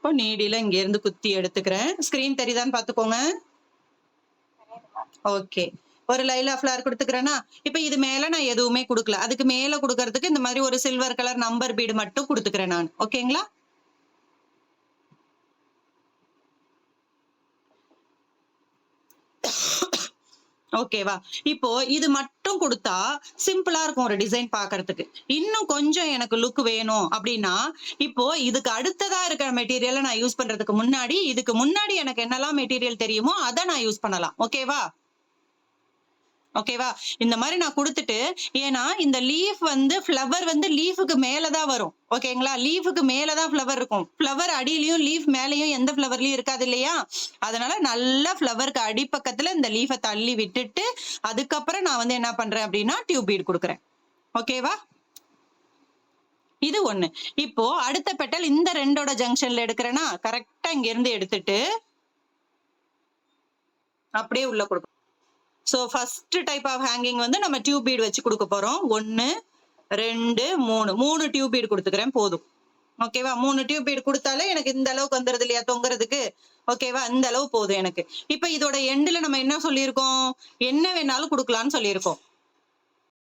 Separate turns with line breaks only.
இப்போ நீடில இங்க இருந்து குத்தி எடுத்துக்கிறேன். ஸ்கிரீன் தெரியுதான்னு பாத்துக்கோங்க. ஓகே. ஒரு லைலா ஃபிளவர் குடுத்துக்கிறேனா? இப்ப இது மேல நான் எதுவுமே குடுக்கல. அதுக்கு மேல குடுக்கறதுக்கு இந்த மாதிரி ஒரு சில்வர் கலர் நம்பர் பீடு மட்டும் குடுத்துக்கிறேன் நான். ஓகேங்களா? ஓகேவா? இப்போ இது மட்டும் குடுத்தா சிம்பிளா இருக்கும் ஒரு டிசைன் பாக்கறதுக்கு. இன்னும் கொஞ்சம் எனக்கு லுக் வேணும் அப்டின்னா, இப்போ இதுக்கு அடுத்ததா இருக்கிற மெட்டீரியல நான் யூஸ் பண்றதுக்கு முன்னாடி, இதுக்கு முன்னாடி எனக்கு என்னலாம் மெட்டீரியல் தெரியுமோ அத நான் யூஸ் பண்ணலாம். ஓகேவா? ஓகேவா? இந்த மாரி நான் குடுத்துட்டு, ஏன்னா இந்த லீஃப் வந்து ஃப்ளவர் வந்து லீஃப்க்கு மேல தான் வரும். ஓகேங்களா? லீஃப்க்கு மேல தான் ஃப்ளவர் இருக்கும். ஃப்ளவர் அடியிலயும், லீஃப் மேலயும் எந்த ஃப்ளவர்லயும் இருக்காது இல்லையா? அதனால நல்லா ஃப்ளவருக்கு அடிப்பக்கத்துல இந்த லீஃப தள்ளி விட்டுட்டு, அதுக்கப்புறம் நான் வந்து என்ன பண்றேன் அப்டின்னா, டியூப் பீட் குடுக்குறேன். ஓகேவா? இது 1. இப்போ அடுத்த பெட்டல் இந்த 2ஓட ஜங்ஷன்ல எடுக்கிறேனா, கரெக்ட்டா இங்க இருந்து எடுத்துட்டு, அப்படியே உள்ள குடுக்கணும். So first type of hanging வந்து நம்ம டியூப் பீட் வச்சு குடுக்க போறோம். 1, 2, 3. 3 டியூப் பீட் குடுத்துக்கிறேன் போதும். ஓகேவா? 3 டியூப் பீட் குடுத்தாலே எனக்கு இந்த அளவுக்கு வந்துருது இல்லையா தொங்குறதுக்கு. ஓகேவா? இந்த அளவு போதும் எனக்கு. இப்ப இதோட எண்டுல நம்ம என்ன சொல்லியிருக்கோம்? என்ன வேணாலும் குடுக்கலாம்னு சொல்லியிருக்கோம்.